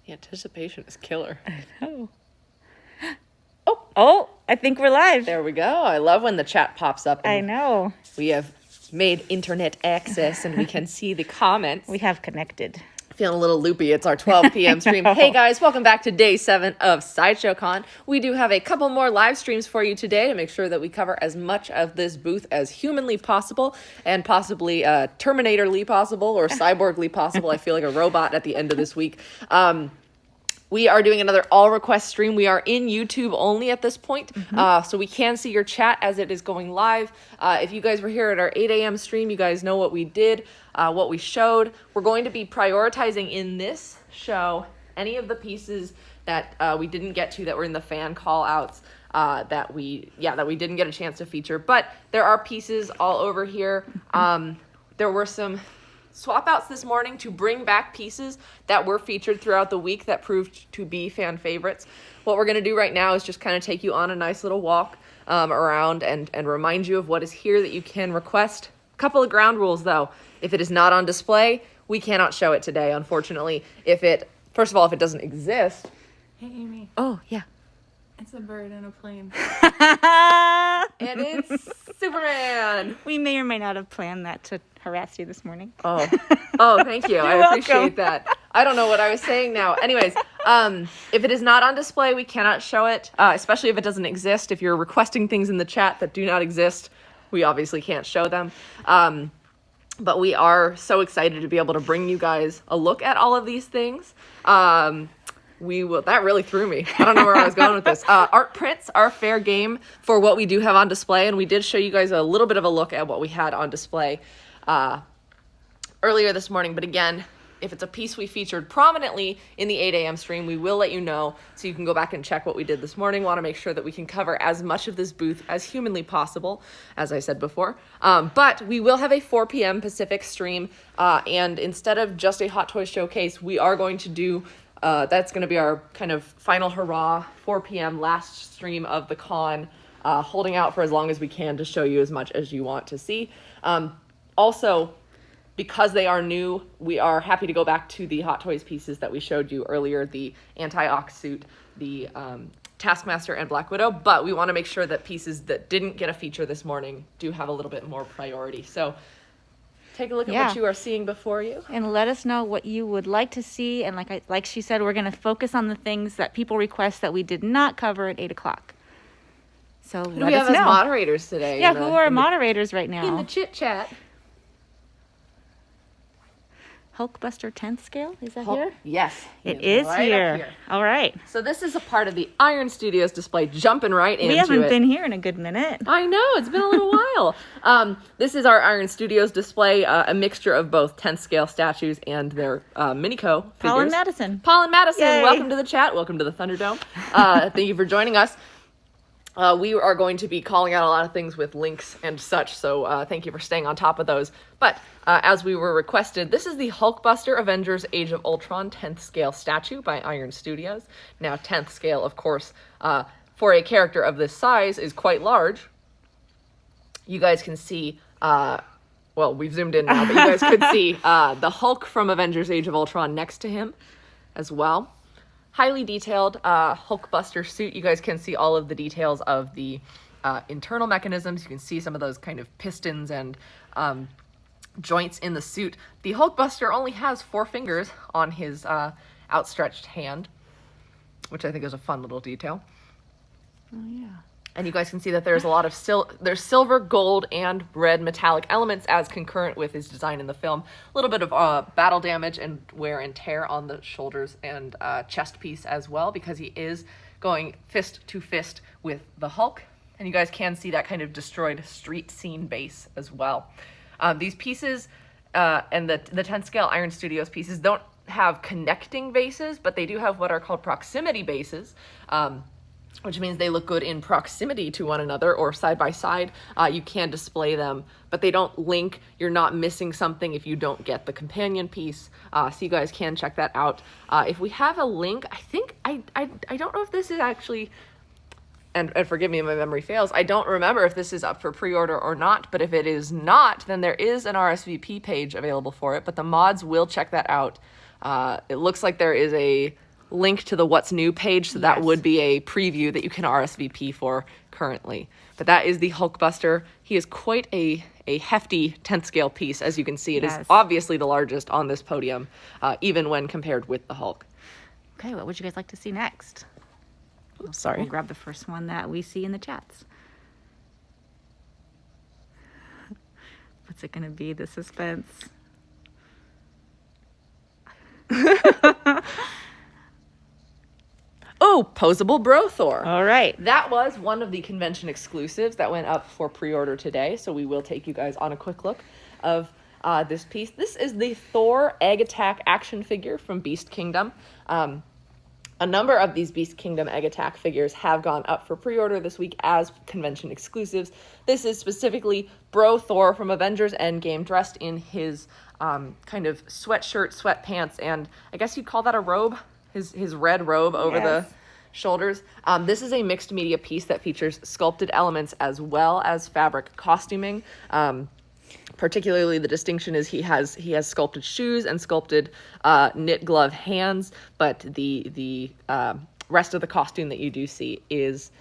The anticipation is killer. I know. Oh, I think we're live. There we go. I love when the chat pops up. I know. We have made internet access and we can see the comments. We have connected. Feeling a little loopy. It's our 12 p.m. stream. Hey guys, welcome back to day 7 of Sideshow Con. We do have a couple more live streams for you today to make sure that we cover as much of this booth as humanly possible and possibly Terminatorly possible or Cyborgly possible. I feel like a robot at the end of this week. We are doing another all request stream. We are in YouTube only at this point, so we can see your chat as it is going live. If you guys were here at our 8 a.m. stream, you guys know what we did, what we showed. We're going to be prioritizing in this show any of the pieces that we didn't get to that were in the fan call outs that we didn't get a chance to feature. But there are pieces all over here. There were some swap outs this morning to bring back pieces that were featured throughout the week that proved to be fan favorites. What we're going to do right now is just kind of take you on a nice little walk around and remind you of what is here that you can request. A couple of ground rules though. If it is not on display, we cannot show it today, unfortunately. First of all, if it doesn't exist. Hey Amy. Oh, yeah. It's a bird in a plane. And it's Superman. We may or may not have planned that to harass you this morning. Oh, thank you. I welcome. appreciate that. I don't know what I was saying now. Anyways, if it is not on display, we cannot show it, especially if it doesn't exist. If you're requesting things in the chat that do not exist, we obviously can't show them. But we are so excited to be able to bring you guys a look at all of these things. That really threw me. I don't know where I was going with this. Art prints are fair game for what we do have on display, and we did show you guys a little bit of a look at what we had on display earlier this morning. But again, if it's a piece we featured prominently in the 8 a.m. stream, we will let you know, so you can go back and check what we did this morning. Want to make sure that we can cover as much of this booth as humanly possible, as I said before. But we will have a 4 p.m. Pacific stream, and instead of just a Hot Toys showcase, we are going to do that's going to be our kind of final hurrah, 4 p.m. last stream of the con, holding out for as long as we can to show you as much as you want to see. Also, because they are new, we are happy to go back to the Hot Toys pieces that we showed you earlier, the Anti-Ox suit, the Taskmaster, and Black Widow, but we want to make sure that pieces that didn't get a feature this morning do have a little bit more priority. So take a look at what you are seeing before you. And let us know what you would like to see. And like she said, we're going to focus on the things that people request that we did not cover at 8 o'clock. So who do we have as moderators today? Yeah, who are moderators right now? In the chit chat. Hulkbuster 10th scale? Is that here? Yes. It is right here. All right. So this is a part of the Iron Studios display, jumping right into it. We haven't been here in a good minute. I know, it's been a little while. This is our Iron Studios display, a mixture of both 10th scale statues and their Minico figures. Paul and Madison. Paul and Madison, Yay. Welcome to the chat. Welcome to the Thunderdome. Thank you for joining us. We are going to be calling out a lot of things with links and such, so thank you for staying on top of those. But as we were requested, this is the Hulkbuster Avengers Age of Ultron 10th scale statue by Iron Studios. Now, 10th scale, of course, for a character of this size is quite large. You guys can see, well, we've zoomed in now, but you guys could see the Hulk from Avengers Age of Ultron next to him as well. Highly detailed Hulkbuster suit. You guys can see all of the details of the internal mechanisms. You can see some of those kind of pistons and joints in the suit. The Hulkbuster only has 4 fingers on his outstretched hand, which I think is a fun little detail. Oh, yeah. And you guys can see that there's a lot of there's silver, gold, and red metallic elements as concurrent with his design in the film. A little bit of battle damage and wear and tear on the shoulders and chest piece as well, because he is going fist to fist with the Hulk. And you guys can see that kind of destroyed street scene base as well. These pieces and the 10th scale Iron Studios pieces don't have connecting bases, but they do have what are called proximity bases. Which means they look good in proximity to one another or side by side. You can display them, but they don't link. You're not missing something if you don't get the companion piece. So you guys can check that out. If we have a link, I think, I don't know if this is actually, and forgive me if my memory fails, I don't remember if this is up for pre-order or not, but if it is not, then there is an RSVP page available for it, but the mods will check that out. It looks like there is a link to the What's New page, so that Yes. would be a preview that you can RSVP for currently. But that is the Hulkbuster. He is quite a hefty 10th scale piece, as you can see. It is Yes. obviously the largest on this podium, even when compared with the Hulk. Okay, what would you guys like to see next? Sorry. We'll grab the first one that we see in the chats. What's it gonna be? The suspense. Oh, posable bro Thor. All right. That was one of the convention exclusives that went up for pre-order today, so we will take you guys on a quick look of this piece. This is the Thor Egg Attack action figure from Beast Kingdom. A number of these Beast Kingdom Egg Attack figures have gone up for pre-order this week as convention exclusives. This is specifically Bro Thor from Avengers Endgame, dressed in his kind of sweatshirt, sweatpants, and I guess you'd call that a robe? His red robe over the Yes. shoulders. This is a mixed media piece that features sculpted elements as well as fabric costuming. Particularly, the distinction is he has sculpted shoes and sculpted knit glove hands, but the rest of the costume that you do see is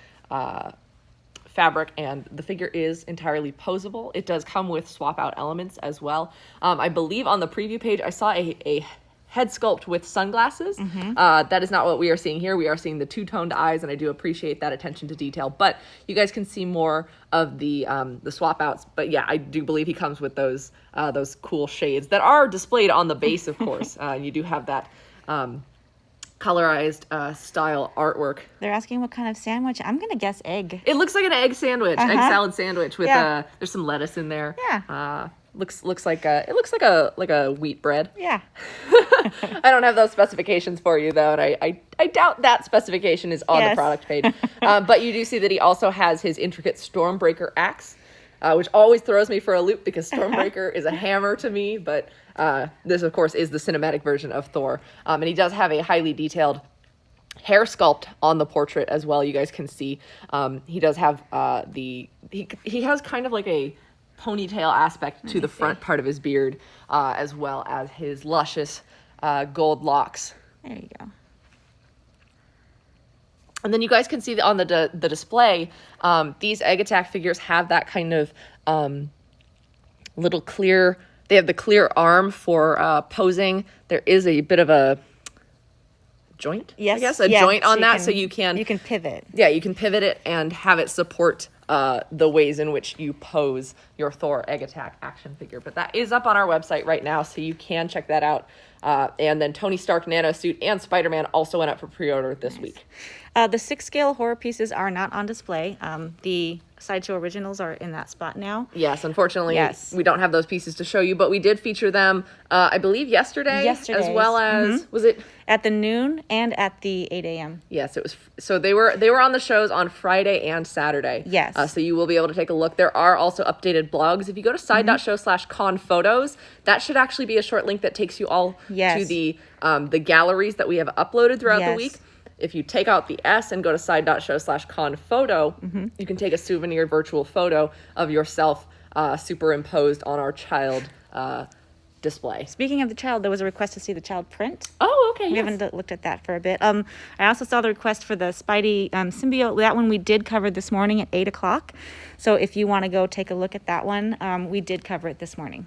fabric, and the figure is entirely posable. It does come with swap out elements as well. I believe on the preview page I saw a head sculpt with sunglasses. That is not what we are seeing here. We are seeing the two-toned eyes, and I do appreciate that attention to detail. But you guys can see more of the swap outs. But yeah, I do believe he comes with those cool shades that are displayed on the base, of course. You do have that colorized style artwork. They're asking what kind of sandwich. I'm gonna guess egg. It looks like an egg sandwich, egg salad sandwich with Yeah. there's some lettuce in there. Yeah. Looks like a wheat bread. Yeah. I don't have those specifications for you, though, and I doubt that specification is on the Yes. product page. But you do see that he also has his intricate Stormbreaker axe, which always throws me for a loop because Stormbreaker is a hammer to me, but this, of course, is the cinematic version of Thor. And he does have a highly detailed hair sculpt on the portrait as well. You guys can see he does have he has kind of like a ponytail aspect to the front part of his beard, as well as his luscious gold locks. There you go. And then you guys can see that on the display, these Egg Attack figures have that kind of little clear, they have the clear arm for posing. There is a bit of a joint, Yes. I guess, a yeah, joint on that, can, so you can pivot. Yeah, you can pivot it and have it support the ways in which you pose your Thor Egg Attack action figure. But that is up on our website right now, so you can check that out. And then Tony Stark Nanosuit and Spider-Man also went up for pre-order this week. The 6-scale horror pieces are not on display. The Sideshow originals are in that spot now. Yes, unfortunately, Yes. we don't have those pieces to show you, but we did feature them, I believe, yesterday, as well as, was it? At the noon and at the 8 a.m. Yes, it was. So they were on the shows on Friday and Saturday. Yes. So you will be able to take a look. There are also updated blogs. If you go to side.show/con photos, that should actually be a short link that takes you all Yes. to the galleries that we have uploaded throughout the Yes. week. If you take out the S and go to side.show/con photo, you can take a souvenir virtual photo of yourself superimposed on our child display. Speaking of the child, there was a request to see the child print. Oh, okay. We yes. haven't looked at that for a bit. I also saw the request for the Spidey symbiote. That one we did cover this morning at 8 o'clock. So if you want to go take a look at that one, we did cover it this morning.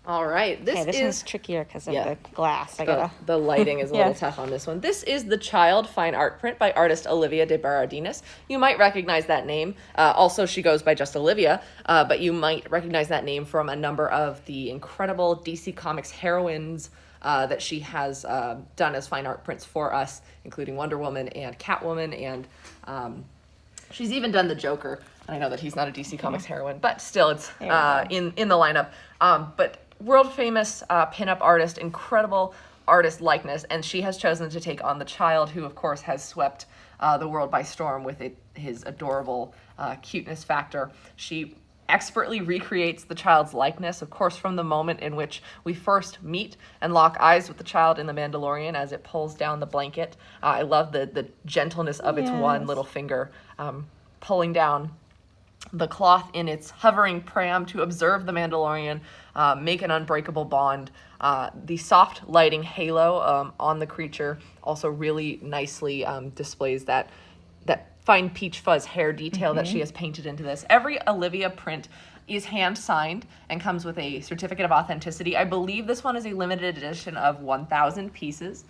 All right. This is one's trickier because of yeah. the glass. The lighting is a little tough on this one. This is The Child fine art print by artist Olivia de Baradinis. You might recognize that name. Also, she goes by just Olivia, but you might recognize that name from a number of the incredible DC Comics heroines that she has done as fine art prints for us, including Wonder Woman and Catwoman, and she's even done the Joker. And I know that he's not a DC Comics heroine, but still, it's in the lineup. But world famous pinup artist, incredible artist likeness, and she has chosen to take on the child, who of course has swept the world by storm with his adorable cuteness factor. She expertly recreates the child's likeness, of course, from the moment in which we first meet and lock eyes with the child in The Mandalorian as it pulls down the blanket. I love the gentleness of its one little finger pulling down the cloth in its hovering pram to observe the Mandalorian make an unbreakable bond The soft lighting halo on the creature also really nicely displays that fine peach fuzz hair detail that she has painted into this. Every Olivia print is hand signed and comes with a certificate of authenticity. I believe this one is a limited edition of 1,000 pieces.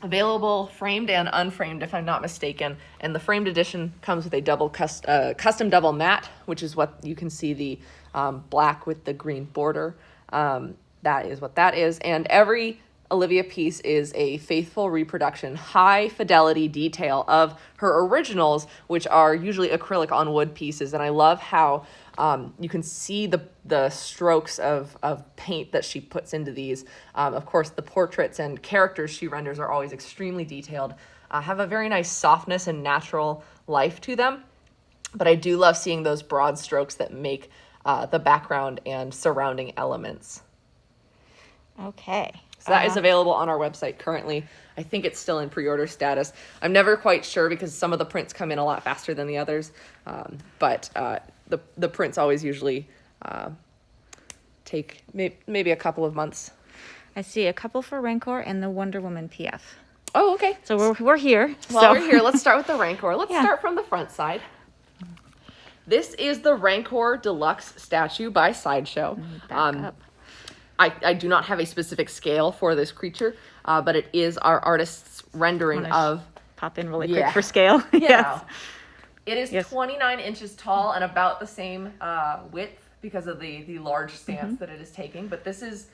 Available framed and unframed, if I'm not mistaken. And the framed edition comes with a custom double matte, which is what you can see the black with the green border. That is what that is. And every Olivia piece is a faithful reproduction, high fidelity detail of her originals, which are usually acrylic on wood pieces. And I love how you can see the strokes of paint that she puts into these. Of course, the portraits and characters she renders are always extremely detailed, have a very nice softness and natural life to them. But I do love seeing those broad strokes that make the background and surrounding elements. Okay. So that is available on our website currently. I think it's still in pre-order status. I'm never quite sure because some of the prints come in a lot faster than the others. But the prints always usually take maybe a couple of months. I see a couple for Rancor and the Wonder Woman PF. Oh, okay. So we're here. While we're here, let's start with the Rancor. Let's start from the front side. This is the Rancor Deluxe statue by Sideshow. Back up. I do not have a specific scale for this creature, but it is our artist's rendering of... Pop in really quick for scale. Yes. It is 29 inches tall and about the same width because of the large stance that it is taking. But this is,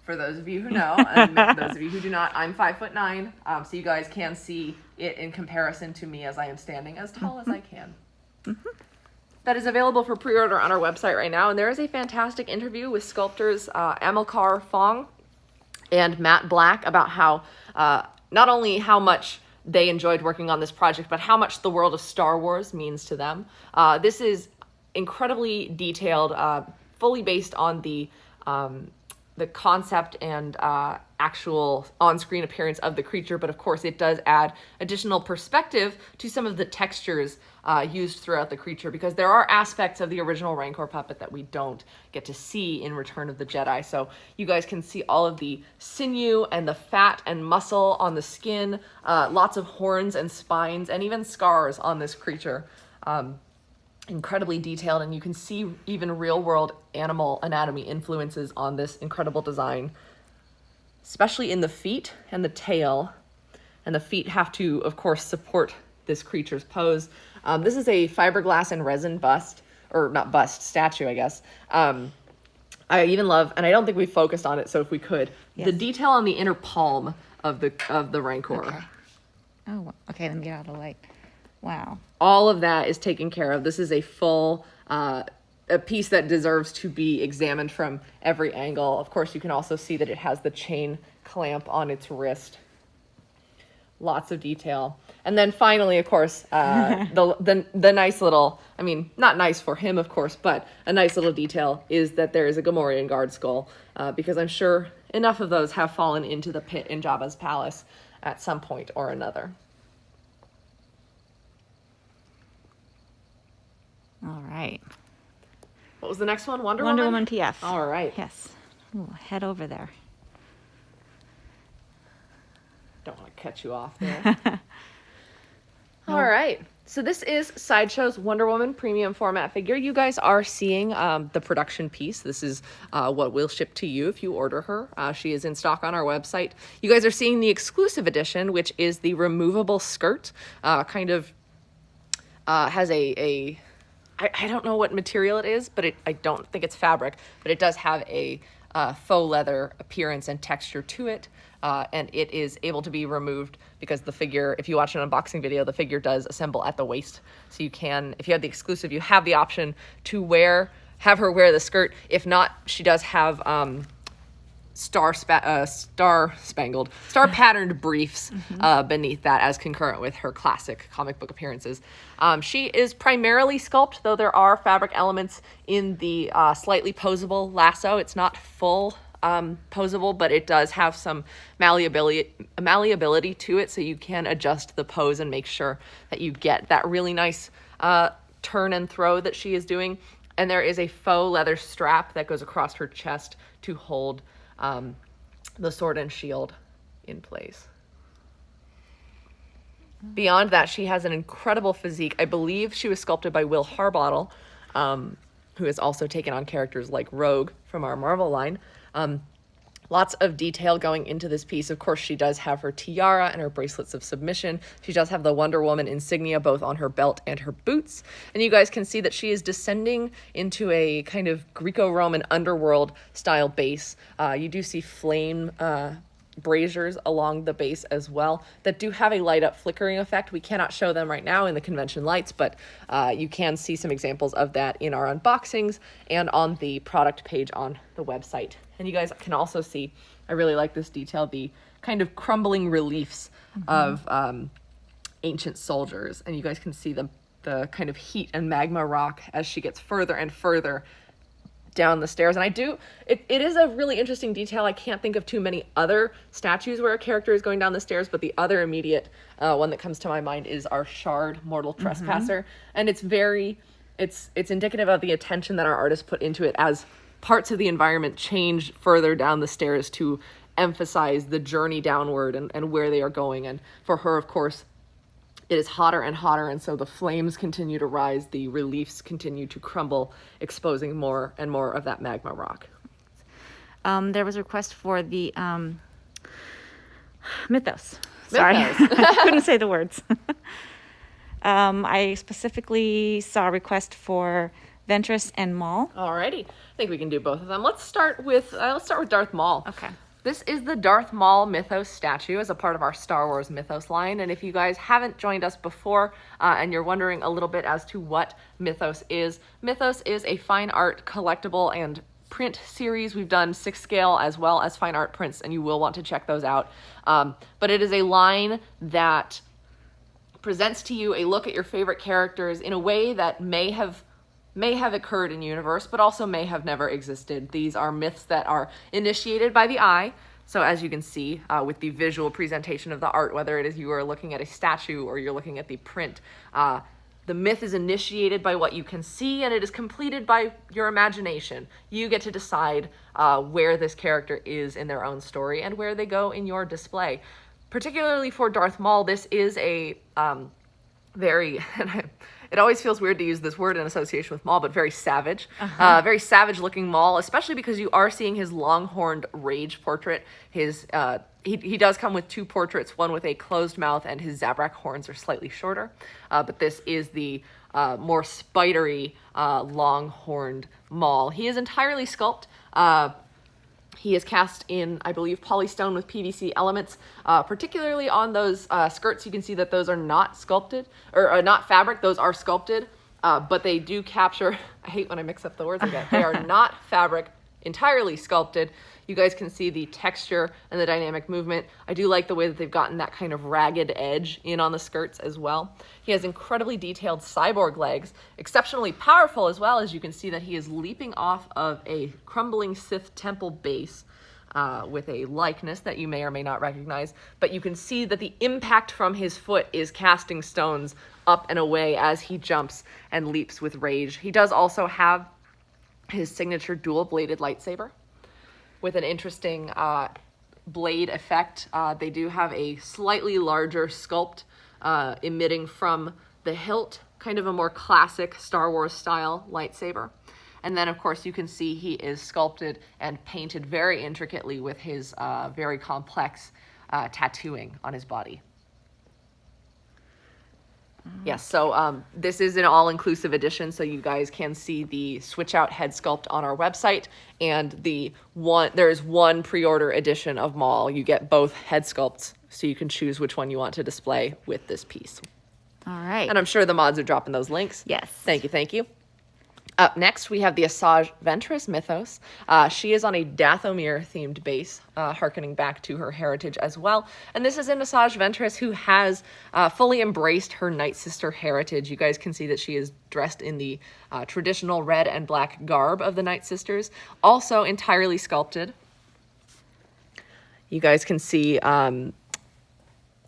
for those of you who know, and those of you who do not, I'm 5'9", so you guys can see it in comparison to me as I am standing as tall as I can. That is available for pre-order on our website right now. And there is a fantastic interview with sculptors Amilcar Fong and Matt Black about how not only how much they enjoyed working on this project, but how much the world of Star Wars means to them. This is incredibly detailed, fully based on the concept and actual on-screen appearance of the creature, but of course it does add additional perspective to some of the textures used throughout the creature, because there are aspects of the original Rancor puppet that we don't get to see in Return of the Jedi. So you guys can see all of the sinew and the fat and muscle on the skin, lots of horns and spines, and even scars on this creature. Incredibly detailed, and you can see even real-world animal anatomy influences on this incredible design, especially in the feet and the tail. And the feet have to, of course, support this creature's pose. This is a fiberglass and resin bust, or not bust, statue, I guess. I even love, and I don't think we focused on it, so if we could, the detail on the inner palm of the Rancor. Okay. Oh, okay, let me get out of the light. Wow. All of that is taken care of. This is a full, a piece that deserves to be examined from every angle. Of course, you can also see that it has the chain clamp on its wrist. Lots of detail. And then finally, of course, the nice little, I mean, not nice for him, of course, but a nice little detail is that there is a Gamorrean guard skull, because I'm sure enough of those have fallen into the pit in Jabba's palace at some point or another. All right. What was the next one? Wonder Woman Woman? PF. All right. Yes. Ooh, head over there. Don't want to cut you off there. All right. So this is Sideshow's Wonder Woman premium format figure. You guys are seeing the production piece. This is what we'll ship to you if you order her. She is in stock on our website. You guys are seeing the exclusive edition, which is the removable skirt. Kind of has I don't know what material it is, but I don't think it's fabric, but it does have a faux leather appearance and texture to it. And it is able to be removed because the figure, if you watch an unboxing video, the figure does assemble at the waist. So you can, if you have the exclusive, you have the option to have her wear the skirt. If not, she does have star patterned briefs beneath that, as concurrent with her classic comic book appearances. She is primarily sculpt, though there are fabric elements in the slightly posable lasso. It's not full posable, but it does have some malleability to it, so you can adjust the pose and make sure that you get that really nice turn and throw that she is doing. And there is a faux leather strap that goes across her chest to hold the sword and shield in place. Beyond that, she has an incredible physique. I believe she was sculpted by Will Harbottle, who has also taken on characters like Rogue from our Marvel line. Lots of detail going into this piece. Of course, she does have her tiara and her bracelets of submission. She does have the Wonder Woman insignia both on her belt and her boots. And you guys can see that she is descending into a kind of Greco-Roman underworld style base. You do see flame braziers along the base as well that do have a light up flickering effect. We cannot show them right now in the convention lights, but you can see some examples of that in our unboxings and on the product page on the website. And you guys can also see, I really like this detail, the kind of crumbling reliefs of ancient soldiers. And you guys can see the kind of heat and magma rock as she gets further and further down the stairs. And it is a really interesting detail. I can't think of too many other statues where a character is going down the stairs, but the other immediate one that comes to my mind is our Shard Mortal Trespasser. And it's indicative of the attention that our artist put into it as parts of the environment change further down the stairs to emphasize the journey downward and where they are going. And for her, of course, it is hotter and hotter, and so the flames continue to rise, the reliefs continue to crumble, exposing more and more of that magma rock. There was a request for the Mythos. Sorry, couldn't say the words. I specifically saw a request for Ventress and Maul. Alrighty, I think we can do both of them. Let's start with Darth Maul. Okay. This is the Darth Maul Mythos statue as a part of our Star Wars Mythos line. And if you guys haven't joined us before and you're wondering a little bit as to what Mythos is a fine art collectible and print series. We've done 6-scale as well as fine art prints, and you will want to check those out. But it is a line that presents to you a look at your favorite characters in a way that may have occurred in universe, but also may have never existed. These are myths that are initiated by the eye. So as you can see with the visual presentation of the art, whether it is you are looking at a statue or you're looking at the print, the myth is initiated by what you can see, and it is completed by your imagination. You get to decide where this character is in their own story and where they go in your display. Particularly for Darth Maul, this is a very... It always feels weird to use this word in association with Maul, but very savage. Very savage-looking Maul, especially because you are seeing his long-horned rage portrait. He does come with 2 portraits, one with a closed mouth, and his Zabrak horns are slightly shorter. But this is the more spidery, long-horned Maul. He is entirely sculpt. He is cast in, I believe, polystone with PVC elements, particularly on those skirts. You can see that those are not sculpted, or not fabric, those are sculpted, but they do capture, I hate when I mix up the words again, they are not fabric, entirely sculpted. You guys can see the texture and the dynamic movement. I do like the way that they've gotten that kind of ragged edge in on the skirts as well. He has incredibly detailed cyborg legs, exceptionally powerful as well, as you can see that he is leaping off of a crumbling Sith temple base with a likeness that you may or may not recognize. But you can see that the impact from his foot is casting stones up and away as he jumps and leaps with rage. He does also have his signature dual-bladed lightsaber with an interesting blade effect. They do have a slightly larger sculpt emitting from the hilt, kind of a more classic Star Wars style lightsaber. And then, of course, you can see he is sculpted and painted very intricately with his very complex tattooing on his body. Yes, so this is an all-inclusive edition, so you guys can see the switch-out head sculpt on our website, and there is one pre-order edition of Maul. You get both head sculpts, so you can choose which one you want to display with this piece. All right. And I'm sure the mods are dropping those links. Yes. Thank you. Up next, we have the Asajj Ventress Mythos. She is on a Dathomir-themed base, harkening back to her heritage as well. And this is an Asajj Ventress who has fully embraced her Night Sister heritage. You guys can see that she is dressed in the traditional red and black garb of the Night Sisters, also entirely sculpted. You guys can see the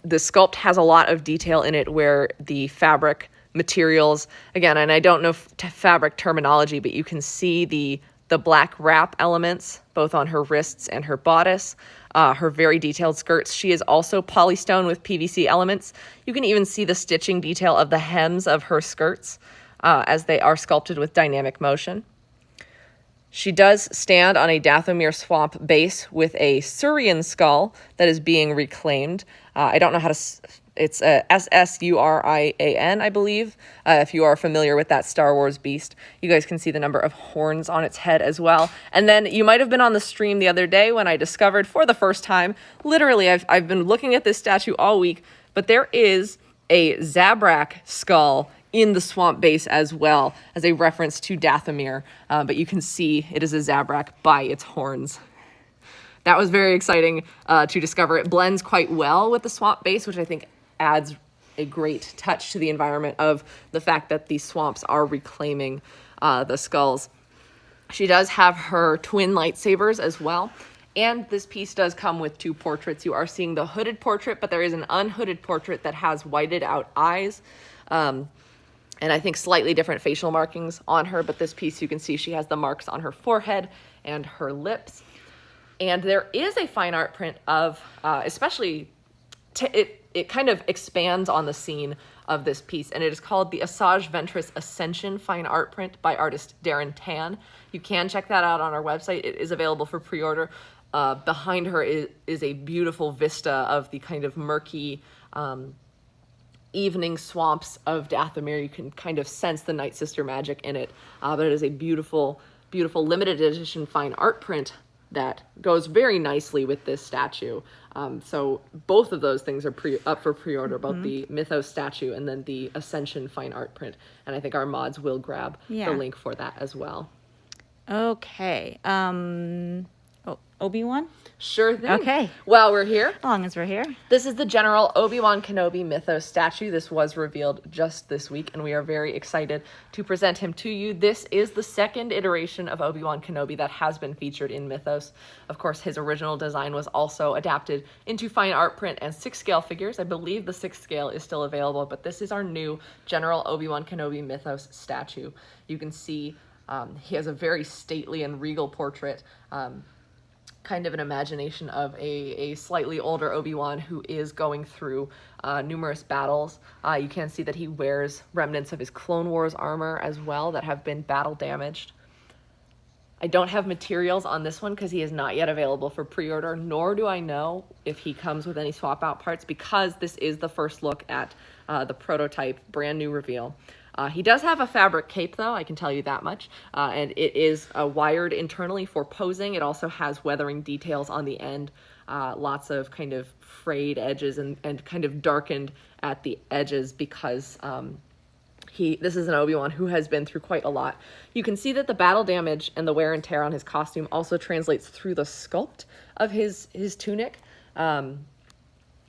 sculpt has a lot of detail in it where the fabric materials, again, and I don't know fabric terminology, but you can see the the black wrap elements, both on her wrists and her bodice, her very detailed skirts. She is also polystone with PVC elements. You can even see the stitching detail of the hems of her skirts as they are sculpted with dynamic motion. She does stand on a Dathomir swamp base with a Surian skull that is being reclaimed. I don't know how to... It's Surian, I believe. If you are familiar with that Star Wars beast, you guys can see the number of horns on its head as well. And then you might have been on the stream the other day when I discovered for the first time, literally, I've been looking at this statue all week, but there is a Zabrak skull in the swamp base as well as a reference to Dathomir. But you can see it is a Zabrak by its horns. That was very exciting to discover. It blends quite well with the swamp base, which I think adds a great touch to the environment of the fact that these swamps are reclaiming the skulls. She does have her twin lightsabers as well. And this piece does come with two portraits. You are seeing the hooded portrait, but there is an unhooded portrait that has whited out eyes. And I think slightly different facial markings on her. But this piece, you can see she has the marks on her forehead and her lips. And there is a fine art print of, it kind of expands on the scene of this piece, and it is called the Asajj Ventress Ascension fine art print by artist Darren Tan. You can check that out on our website. It is available for pre-order. Behind her is a beautiful vista of the kind of murky evening swamps of Dathomir. You can kind of sense the Night Sister magic in it, but it is a beautiful, beautiful limited edition fine art print that goes very nicely with this statue. So both of those things are up for pre-order, both the Mythos statue and then the Ascension fine art print. And I think our mods will grab the link for that as well. Okay. Obi-Wan? Sure thing. Okay. While we're here. As long as we're here. This is the General Obi-Wan Kenobi Mythos statue. This was revealed just this week, and we are very excited to present him to you. This is the second iteration of Obi-Wan Kenobi that has been featured in Mythos. Of course, his original design was also adapted into fine art print and 6-scale figures. I believe the 6th scale is still available, but this is our new General Obi-Wan Kenobi Mythos statue. You can see he has a very stately and regal portrait, kind of an imagination of a slightly older Obi-Wan who is going through numerous battles. You can see that he wears remnants of his Clone Wars armor as well that have been battle damaged. I don't have materials on this one because he is not yet available for pre-order, nor do I know if he comes with any swap out parts because this is the first look at the prototype brand new reveal. He does have a fabric cape, though, I can tell you that much, and it is wired internally for posing. It also has weathering details on the end, lots of kind of frayed edges and kind of darkened at the edges because this is an Obi-Wan who has been through quite a lot. You can see that the battle damage and the wear and tear on his costume also translates through the sculpt of his tunic. And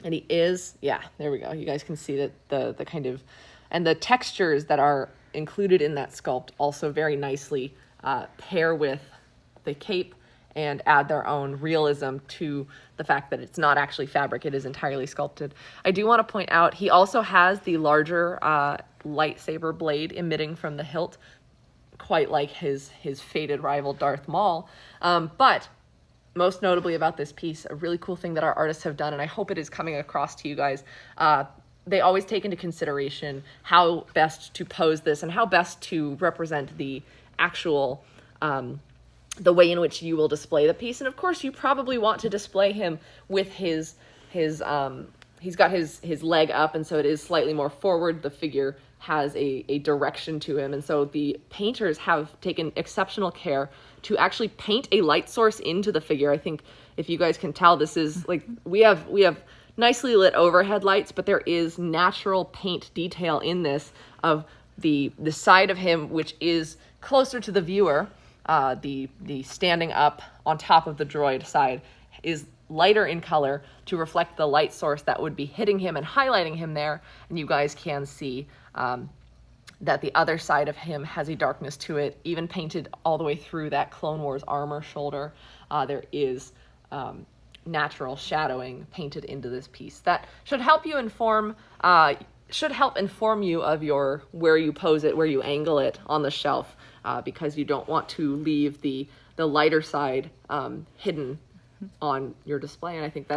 he is, yeah, there we go. You guys can see that the kind of... And the textures that are included in that sculpt also very nicely pair with the cape and add their own realism to the fact that it's not actually fabric, it is entirely sculpted. I do want to point out, he also has the larger lightsaber blade emitting from the hilt, quite like his fated rival Darth Maul. But most notably about this piece, a really cool thing that our artists have done, and I hope it is coming across to you guys, they always take into consideration how best to pose this and how best to represent the actual, the way in which you will display the piece. And of course, you probably want to display him with he's got his leg up, and so it is slightly more forward. The figure has a direction to him. And so the painters have taken exceptional care to actually paint a light source into the figure. I think if you guys can tell, this is like, we have nicely lit overhead lights, but there is natural paint detail in this of the side of him, which is closer to the viewer. The standing up on top of the droid side is lighter in color to reflect the light source that would be hitting him and highlighting him there. And you guys can see that the other side of him has a darkness to it, even painted all the way through that Clone Wars armor shoulder. There is natural shadowing painted into this piece that should help you inform you of where you pose it, where you angle it on the shelf. because you don't want to leave the lighter side hidden on your display. And I think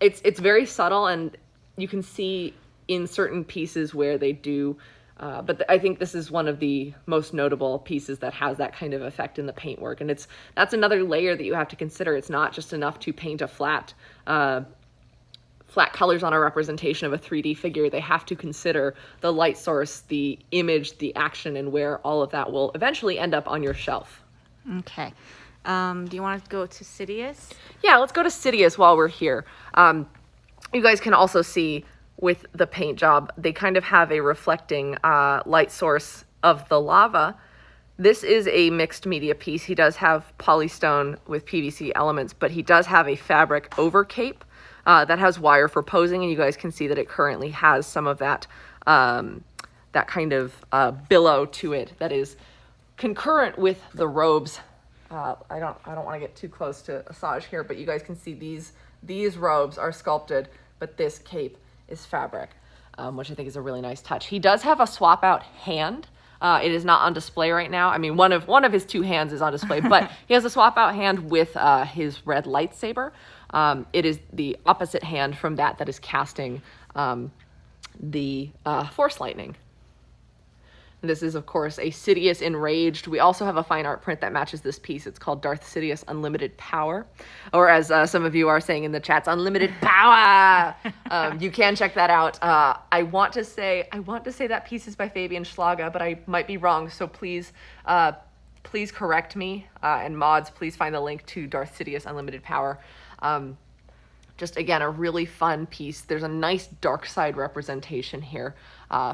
it's very subtle, and you can see in certain pieces where they do, but I think this is one of the most notable pieces that has that kind of effect in the paintwork. And that's another layer that you have to consider. It's not just enough to paint a flat colors on a representation of a 3D figure. They have to consider the light source, the image, the action, and where all of that will eventually end up on your shelf. Okay. Do you want to go to Sidious? Yeah, let's go to Sidious while we're here. You guys can also see with the paint job, they kind of have a reflecting light source of the lava. This is a mixed media piece. He does have polystone with PVC elements, but he does have a fabric overcape that has wire for posing, and you guys can see that it currently has some of that that kind of billow to it that is concurrent with the robes. I don't want to get too close to Asajj here, but you guys can see these robes are sculpted, but this cape is fabric, which I think is a really nice touch. He does have a swap out hand. It is not on display right now. I mean, one of his two hands is on display, but he has a swap out hand with his red lightsaber. It is the opposite hand from that is casting the Force Lightning. This is, of course, a Sidious Enraged. We also have a fine art print that matches this piece. It's called Darth Sidious Unlimited Power, or as some of you are saying in the chats, Unlimited Power. You can check that out. I want to say that piece is by Fabian Schlager, but I might be wrong. So please correct me. And mods, please find the link to Darth Sidious Unlimited Power. Just again, a really fun piece. There's a nice dark side representation here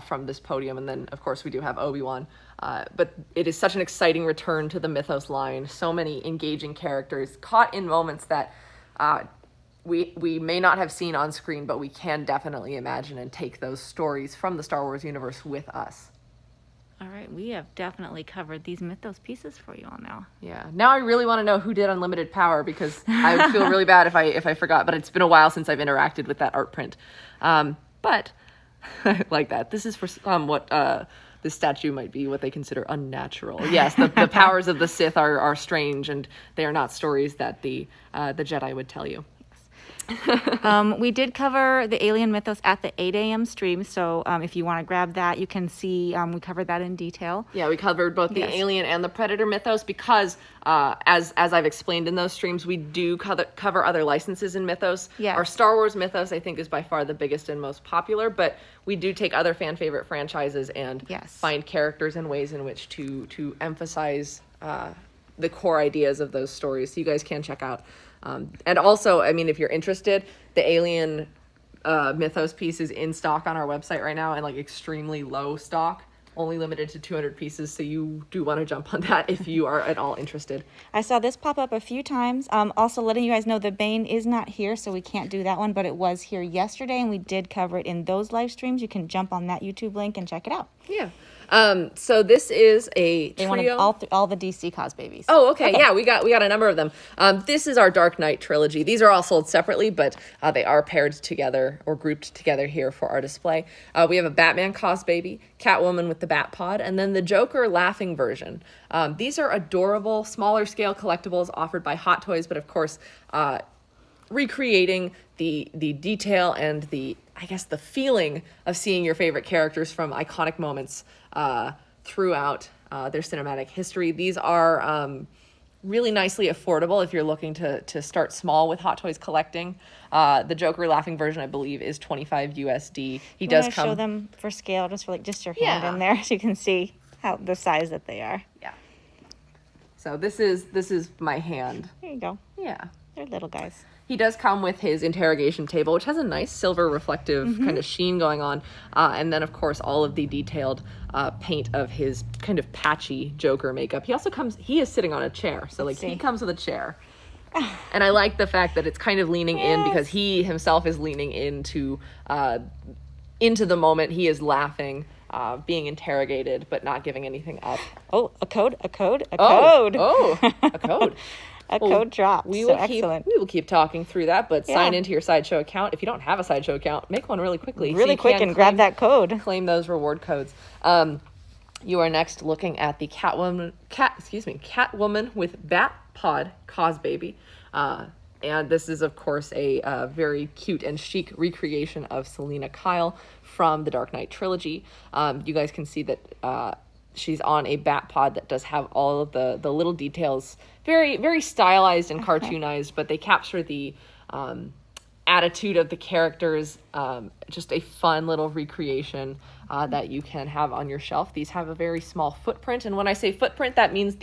from this podium. And then, of course, we do have Obi-Wan. But it is such an exciting return to the Mythos line. So many engaging characters caught in moments that we may not have seen on screen, but we can definitely imagine and take those stories from the Star Wars universe with us. All right, we have definitely covered these Mythos pieces for you all now. Yeah. Now I really want to know who did Unlimited Power, because I would feel really bad if I forgot, but it's been a while since I've interacted with that art print. But I like that. This is for what this statue might be what they consider unnatural. Yes, the powers of the Sith are strange, and they are not stories that the Jedi would tell you. We did cover the Alien Mythos at the 8 a.m. stream, so if you want to grab that, you can see we covered that in detail. Yeah, we covered both the Alien and the Predator Mythos because, as I've explained in those streams, we do cover other licenses in Mythos. Yeah. Our Star Wars Mythos, I think, is by far the biggest and most popular, but we do take other fan favorite franchises and find characters and ways in which to emphasize the core ideas of those stories. So you guys can check out. And also, I mean, if you're interested, the Alien Mythos piece is in stock on our website right now, and like extremely low stock, only limited to 200 pieces. So you do want to jump on that if you are at all interested. I saw this pop up a few times. Also letting you guys know the Bane is not here, so we can't do that one, but it was here yesterday, and we did cover it in those live streams. You can jump on that YouTube link and check it out. Yeah. So this is a trio. They wanted all the DC cause babies. Oh, okay. Yeah, we got a number of them. This is our Dark Knight trilogy. These are all sold separately, but they are paired together or grouped together here for our display. We have a Batman cause baby, Catwoman with the Bat Pod, and then the Joker laughing version. These are adorable, smaller scale collectibles offered by Hot Toys, but of course, recreating the detail and the feeling of seeing your favorite characters from iconic moments throughout their cinematic history. These are really nicely affordable if you're looking to start small with Hot Toys collecting. The Joker laughing version, I believe, is $25 USD. He does come. Show them for scale, just your hand in there, so you can see how the size that they are. Yeah. So this is my hand. There you go. Yeah. They're little guys. He does come with his interrogation table, which has a nice silver reflective kind of sheen going on. And then, of course, all of the detailed paint of his kind of patchy Joker makeup. He is sitting on a chair. So, he comes with a chair. And I like the fact that it's kind of leaning in because he himself is leaning into the moment. He is laughing, being interrogated, but not giving anything up. Oh, a code. Oh, a code. Code dropped. We will keep talking through that, but sign into your Sideshow account. If you don't have a Sideshow account, make one really quickly. Really quick and grab that code. Claim those reward codes. You are next looking at the Catwoman with Batpod Cause Baby. And this is, of course, a very cute and chic recreation of Selena Kyle from the Dark Knight trilogy. You guys can see that she's on a bat pod that does have all of the little details, very, very stylized and cartoonized, but they capture the attitude of the characters. Just a fun little recreation that you can have on your shelf. These have a very small footprint, and when I say footprint, that means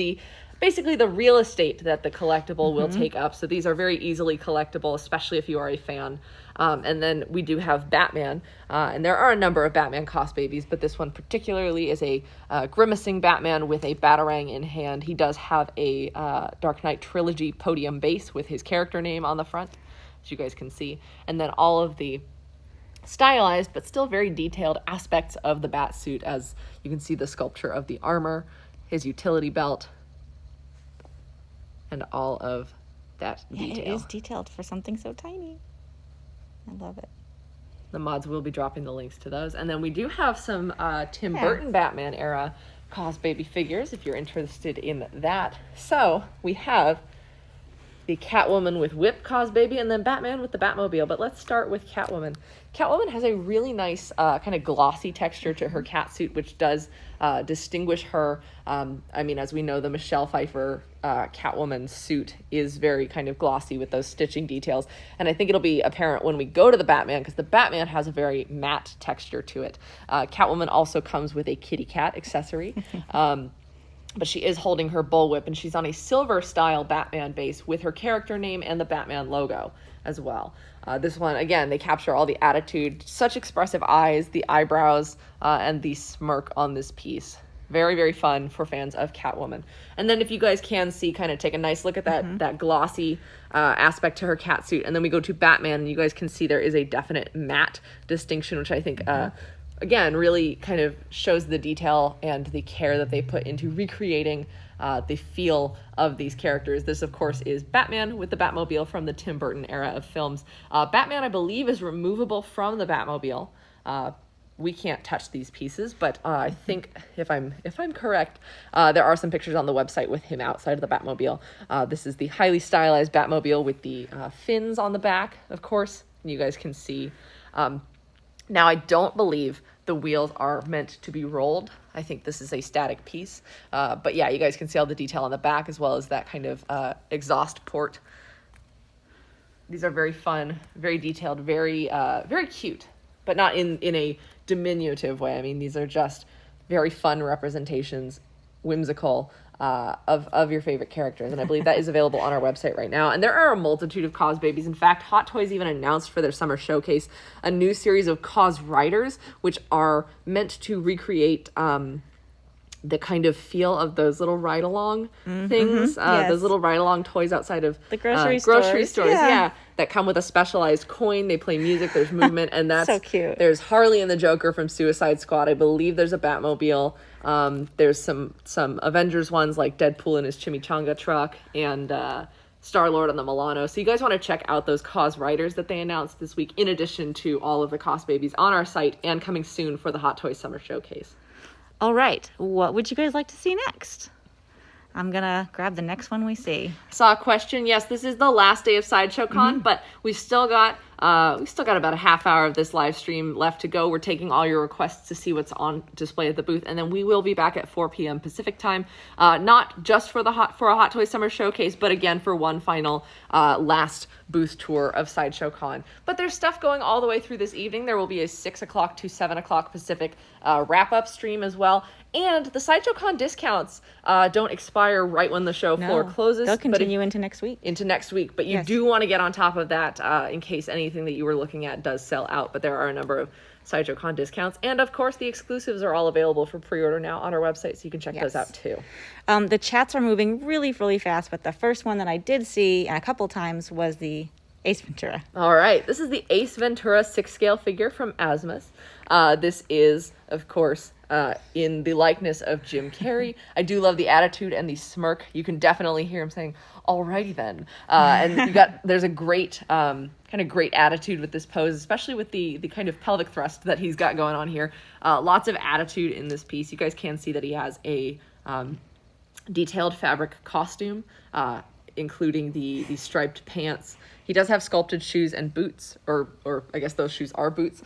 basically the real estate that the collectible will take up. So these are very easily collectible, especially if you are a fan. And then we do have Batman, and there are a number of Batman cost babies, but this one particularly is a grimacing Batman with a Batarang in hand. He does have a Dark Knight trilogy podium base with his character name on the front, as you guys can see. And then all of the stylized but still very detailed aspects of the bat suit, as you can see the sculpture of the armor, his utility belt, and all of that detail. It is detailed for something so tiny. I love it. The mods will be dropping the links to those. And then we do have some Tim Burton Batman era cause baby figures if you're interested in that. So we have the Catwoman with Whip cause baby, and then Batman with the Batmobile. But let's start with Catwoman. Catwoman has a really nice kind of glossy texture to her cat suit, which does distinguish her. I mean, as we know, the Michelle Pfeiffer Catwoman suit is very kind of glossy with those stitching details. And I think it'll be apparent when we go to the Batman, because the Batman has a very matte texture to it. Catwoman also comes with a kitty cat accessory. But she is holding her bullwhip, and she's on a silver style Batman base with her character name and the Batman logo as well. This one, again, they capture all the attitude, such expressive eyes, the eyebrows, and the smirk on this piece. Very, very fun for fans of Catwoman. And then if you guys can see, kind of take a nice look at that glossy aspect to her cat suit. And then we go to Batman, and you guys can see there is a definite matte distinction, which I think again, really kind of shows the detail and the care that they put into recreating the feel of these characters. This, of course, is Batman with the Batmobile from the Tim Burton era of films. Batman, I believe, is removable from the Batmobile. We can't touch these pieces, but I think if I'm correct, there are some pictures on the website with him outside of the Batmobile. This is the highly stylized Batmobile with the fins on the back, of course. You guys can see. Now, I don't believe the wheels are meant to be rolled. I think this is a static piece. But yeah, you guys can see all the detail on the back, as well as that kind of exhaust port. These are very fun, very detailed, very very cute, but not in a diminutive way. I mean, these are just very fun representations, whimsical, of your favorite characters, and I believe that is available on our website right now. And there are a multitude of cause babies. In fact, Hot Toys even announced for their summer showcase a new series of cause riders, which are meant to recreate the kind of feel of those little ride-along things, yes. Those little ride-along toys outside of the grocery stores, yeah, that come with a specialized coin. They play music, there's movement, and that's so cute. There's Harley and the Joker from Suicide Squad. I believe there's a Batmobile. There's some Avengers ones like Deadpool in his chimichanga truck, and Star-Lord on the Milano. So you guys want to check out those cause riders that they announced this week, in addition to all of the cost babies on our site and coming soon for the Hot Toys Summer Showcase. All right, what would you guys like to see next? I'm gonna grab the next one we see. Saw a question. Yes, this is the last day of Sideshow Con, but we've still got about a half hour of this live stream left to go. We're taking all your requests to see what's on display at the booth, and then we will be back at 4 p.m. Pacific time, not just for a Hot Toys Summer Showcase, but again for one final last booth tour of Sideshow Con. But there's stuff going all the way through this evening. There will be a 6 o'clock to 7 o'clock Pacific wrap-up stream as well. And the Sideshow Con discounts don't expire right when the show floor closes. They'll continue into next week. But you do want to get on top of that in case anything that you were looking at does sell out. But there are a number of Sideshow Con discounts. And, of course, the exclusives are all available for pre-order now on our website, so you can check those out, too. The chats are moving really, really fast, but the first one that I did see a couple times was the Ace Ventura. All right. This is the Ace Ventura 6-scale figure from Asmus. This is, of course, in the likeness of Jim Carrey. I do love the attitude and the smirk. You can definitely hear him saying, "Alrighty then." And there's a great kind kind of great attitude with this pose, especially with the kind of pelvic thrust that he's got going on here. Lots of attitude in this piece. You guys can see that he has a detailed fabric costume, including the striped pants. He does have sculpted shoes and boots, or I guess those shoes are boots.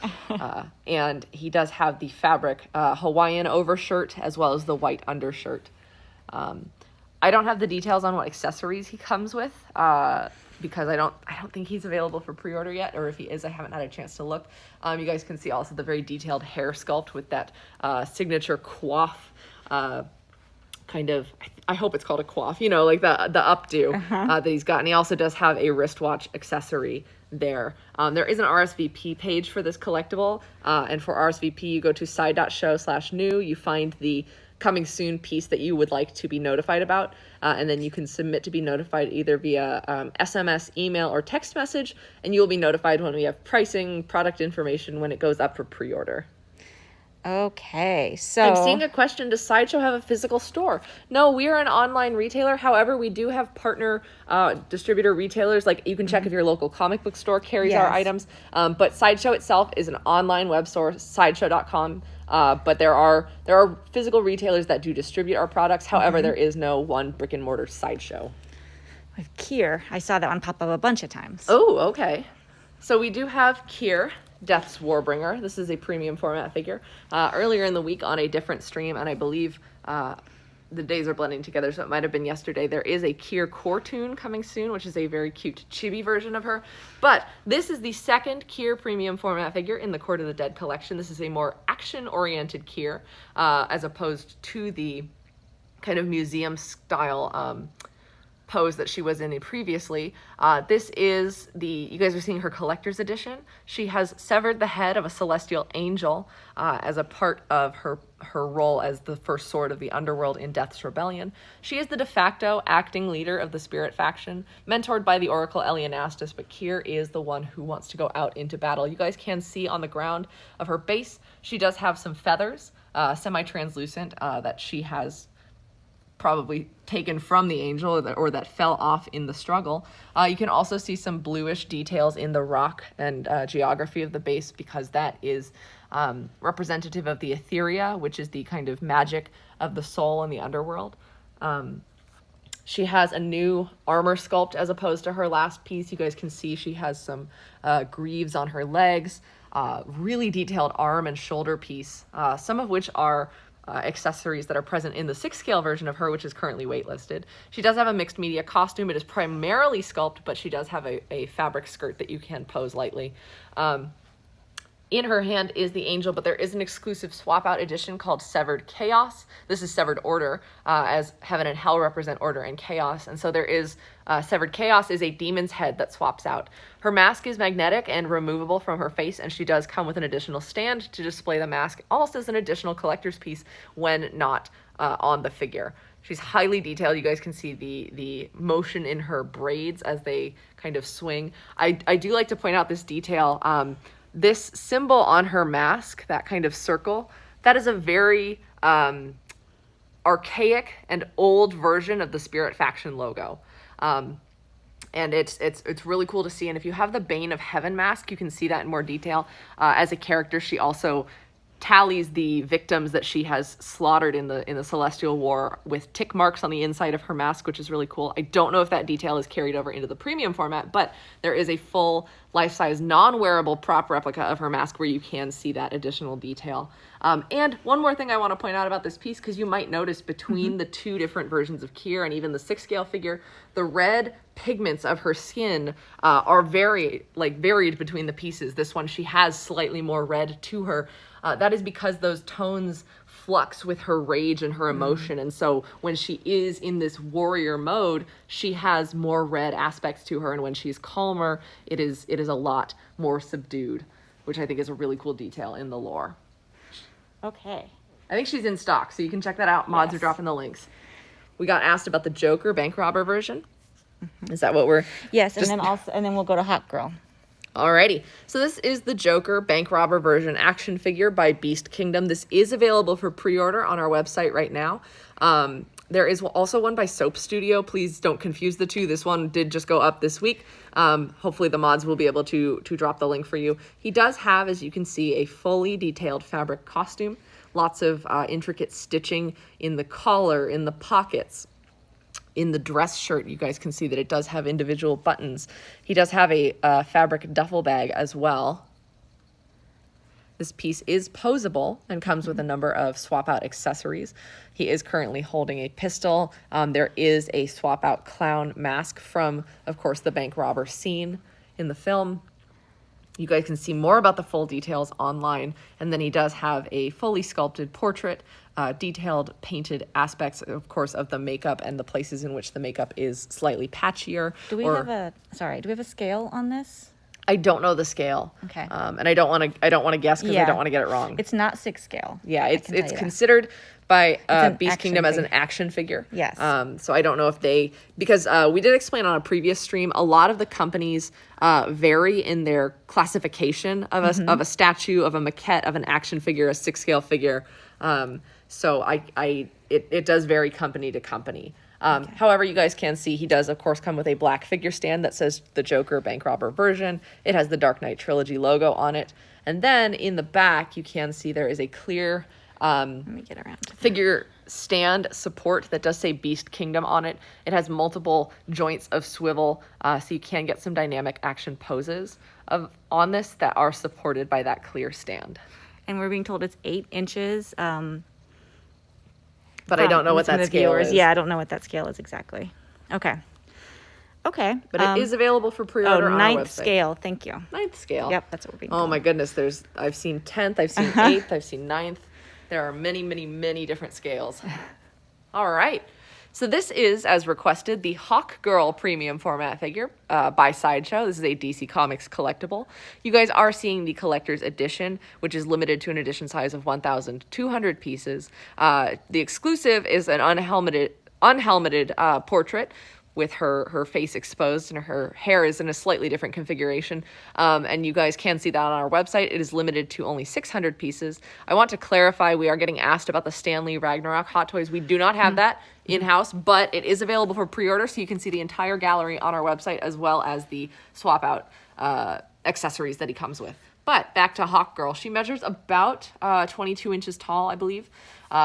And he does have the fabric Hawaiian overshirt as well as the white undershirt. I don't have the details on what accessories he comes with because I don't think he's available for pre-order yet, or if he is, I haven't had a chance to look. You guys can see also the very detailed hair sculpt with that signature coif. Kind of, I hope it's called a coif, like the updo that he's got. And he also does have a wristwatch accessory there. There is an RSVP page for this collectible. And for RSVP, you go to side.show/new. You find the coming soon piece that you would like to be notified about. And then you can submit to be notified either via SMS, email, or text message. And you will be notified when we have pricing, product information, when it goes up for pre-order. Okay, so I'm seeing a question, does Sideshow have a physical store? No, we are an online retailer. However, we do have partner distributor retailers. Like, you can check if your local comic book store carries our items. But Sideshow itself is an online web store, sideshow.com. But there are physical retailers that do distribute our products. However, there is no one brick and mortar Sideshow. With Kier, I saw that one pop up a bunch of times. Oh, okay. So we do have Kier, Death's Warbringer. This is a premium format figure. Earlier in the week on a different stream, and I believe the days are blending together, so it might have been yesterday, there is a Kier cartoon coming soon, which is a very cute chibi version of her. But this is the second Kier premium format figure in the Court of the Dead collection. This is a more action-oriented Kier, as opposed to the kind of museum-style pose that she was in previously. This is you guys are seeing her collector's edition. She has severed the head of a celestial angel as a part of her role as the first sword of the underworld in Death's Rebellion. She is the de facto acting leader of the Spirit faction, mentored by the Oracle Elianastus, but Kier is the one who wants to go out into battle. You guys can see on the ground of her base, she does have some feathers, semi-translucent, that she has probably taken from the angel or that fell off in the struggle. You can also see some bluish details in the rock and geography of the base, because that is representative of the Etheria, which is the kind of magic of the soul in the underworld. She has a new armor sculpt as opposed to her last piece. You guys can see she has some greaves on her legs, really detailed arm and shoulder piece, some of which are accessories that are present in the 6-scale version of her, which is currently waitlisted. She does have a mixed media costume. It is primarily sculpt, but she does have a fabric skirt that you can pose lightly. In her hand is the angel, but there is an exclusive swap-out edition called Severed Chaos. This is Severed Order, as Heaven and Hell represent order and chaos. And so there is Severed Chaos is a demon's head that swaps out. Her mask is magnetic and removable from her face, and she does come with an additional stand to display the mask, almost as an additional collector's piece when not on the figure. She's highly detailed. You guys can see the motion in her braids as they kind of swing. I do like to point out this detail. This symbol on her mask, that kind of circle, that is a very archaic and old version of the Spirit faction logo. And it's really cool to see. And if you have the Bane of Heaven mask, you can see that in more detail. As a character, she also tallies the victims that she has slaughtered in the Celestial War with tick marks on the inside of her mask, which is really cool. I don't know if that detail is carried over into the premium format, but there is a full life-size non-wearable prop replica of her mask where you can see that additional detail. And one more thing I want to point out about this piece, because you might notice between the two different versions of Kier and even the 6-scale figure, the red pigments of her skin are varied between the pieces. This one, she has slightly more red to her. That is because those tones flux with her rage and her emotion. And so when she is in this warrior mode, she has more red aspects to her. And when she's calmer, it is a lot more subdued, which I think is a really cool detail in the lore. Okay. I think she's in stock, so you can check that out. Mods are dropping the links. We got asked about the Joker bank robber version. Is that what we're... Yes, and then we'll go to Hawkgirl. Alrighty, so this is the Joker bank robber version action figure by Beast Kingdom. This is available for pre-order on our website right now. There is also one by Soap Studio. Please don't confuse the two. This one did just go up this week. Hopefully the mods will be able to drop the link for you. He does have, as you can see, a fully detailed fabric costume. Lots of intricate stitching in the collar, in the pockets, in the dress shirt. You guys can see that it does have individual buttons. He does have a fabric duffel bag as well. This piece is posable and comes with a number of swap-out accessories. He is currently holding a pistol. There is a swap-out clown mask from, of course, the bank robber scene in the film. You guys can see more about the full details online. And then he does have a fully sculpted portrait, detailed painted aspects, of course, of the makeup and the places in which the makeup is slightly patchier. Do we have a scale on this? I don't know the scale. Okay. And I don't want to guess because I don't want to get it wrong. It's not 6 scale. Yeah, it's considered by Beast Kingdom as an figure. action figure. Yes. So I don't know if because we did explain on a previous stream, a lot of the companies vary in their classification of a statue, of a maquette, of an action figure, a 6-scale figure. So it does vary company to company. However, you guys can see he does, of course, come with a black figure stand that says the Joker bank robber version. It has the Dark Knight Trilogy logo on it. And then in the back, you can see there is a clear Let me get around to figure stand support that does say Beast Kingdom on it. It has multiple joints of swivel, so you can get some dynamic action poses on this that are supported by that clear stand. And we're being told it's 8 inches. But I don't know what that scale is. Yeah, I don't know what that scale is exactly. Okay. But it is available for pre-order on our website. 9th scale. Thank you. 9th scale. Yep, that's what we're being Oh told. my goodness, I've seen 10th, I've seen 8th, I've seen 9th. There are many, many, many different scales. All right. So this is, as requested, the Hawkgirl premium format figure by Sideshow. This is a DC Comics collectible. You guys are seeing the collector's edition, which is limited to an edition size of 1,200 pieces. The exclusive is an unhelmeted portrait with her face exposed, and her hair is in a slightly different configuration. And you guys can see that on our website. It is limited to only 600 pieces. I want to clarify, we are getting asked about the Stanley Ragnarok Hot Toys. We do not have that in-house, but it is available for pre-order, so you can see the entire gallery on our website, as well as the swap-out accessories that he comes with. But back to Hawkgirl. She measures about 22 inches tall, I believe.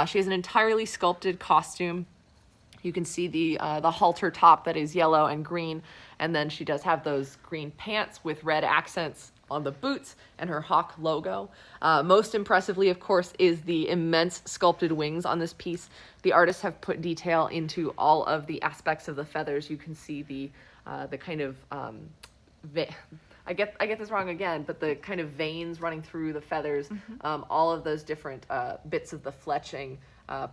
She has an entirely sculpted costume. You can see the halter top that is yellow and green, and then she does have those green pants with red accents on the boots and her Hawk logo. Most impressively, of course, is the immense sculpted wings on this piece. The artists have put detail into all of the aspects of the feathers. You can see the kind of I get this wrong again, but the kind of veins running through the feathers, all of those different bits of the fletching.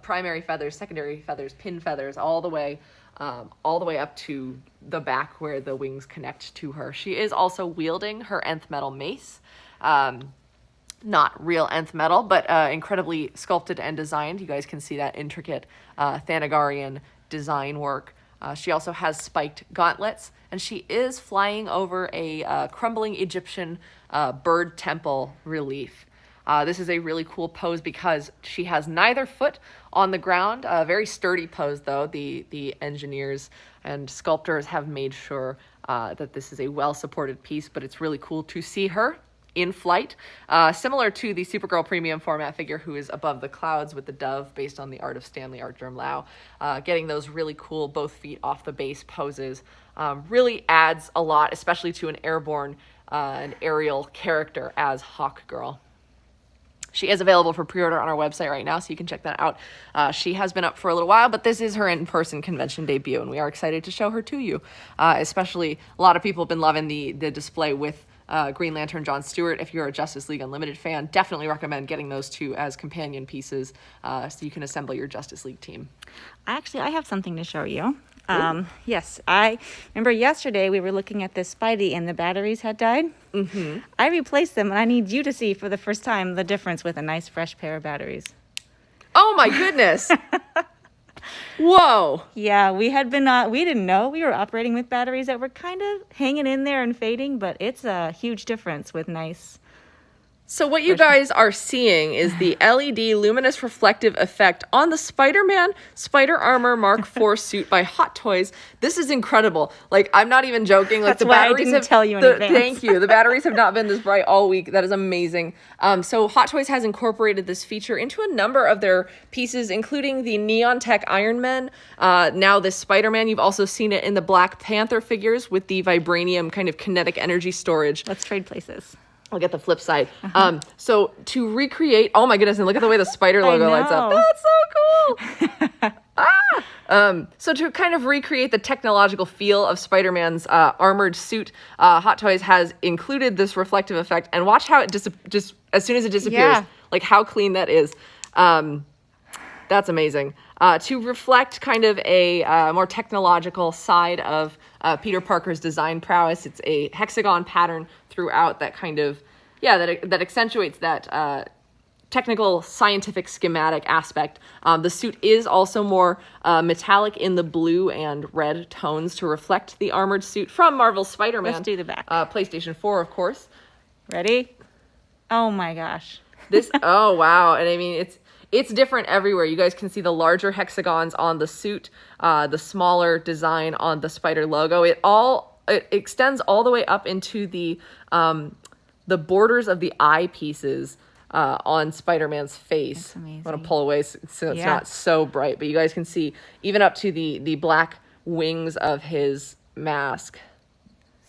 Primary feathers, secondary feathers, pin feathers, all the way up to the back where the wings connect to her. She is also wielding her nth metal mace. Not real nth metal, but incredibly sculpted and designed. You guys can see that intricate Thanagarian design work. She also has spiked gauntlets, and she is flying over a crumbling Egyptian bird temple relief. This is a really cool pose because she has neither foot on the ground. A very sturdy pose, though. The engineers and sculptors have made sure that this is a well-supported piece, but it's really cool to see her in flight. Similar to the Supergirl premium format figure, who is above the clouds with the dove, based on the art of Stanley Art Germ Lau. Getting those really cool both feet off the base poses really adds a lot, especially to an airborne and aerial character as Hawkgirl. She is available for pre-order on our website right now, so you can check that out. She has been up for a little while, but this is her in-person convention debut, and we are excited to show her to you. Especially, a lot of people have been loving the display with Green Lantern John Stewart. If you're a Justice League Unlimited fan, definitely recommend getting those two as companion pieces so you can assemble your Justice League team. Actually, I have something to show you. Yes, I remember yesterday we were looking at this Spidey and the batteries had died. I replaced them, and I need you to see for the first time the difference with a nice fresh pair of batteries. Oh my goodness! Whoa! Yeah, we didn't know. We were operating with batteries that were kind of hanging in there and fading, but it's a huge difference with nice So what you guys are seeing is the LED luminous reflective effect on the Spider-Man Spider Armor Mark IV suit by Hot Toys. This is incredible. Like, I'm not even joking. Like, That's why I didn't tell you in advance. Thank you. The batteries have not been this bright all week. That is amazing. So Hot Toys has incorporated this feature into a number of their pieces, including the Neon Tech Iron Man. Now this Spider-Man. You've also seen it in the Black Panther figures with the vibranium kind of kinetic energy storage. Let's trade places. I'll get the flip side. So to recreate, oh my goodness, and look at the way the spider logo lights up. That's so cool. So to kind of recreate the technological feel of Spider-Man's armored suit, Hot Toys has included this reflective effect, and watch how it just as soon as it disappears, like how clean that is. That's amazing. To reflect kind of a more technological side of Peter Parker's design prowess, it's a hexagon pattern throughout that kind of, that accentuates that technical scientific schematic aspect. The suit is also more metallic in the blue and red tones to reflect the armored suit from Marvel's Spider-Man. Let's do the back. PlayStation 4, of course. Ready? Oh my gosh. Oh wow. And I mean, it's different everywhere. You guys can see the larger hexagons on the suit, the smaller design on the spider logo. It extends all the way up into the borders of the eye pieces on Spider-Man's face. That's amazing. I'm gonna pull away so it's not so bright, but you guys can see even up to the black wings of his mask.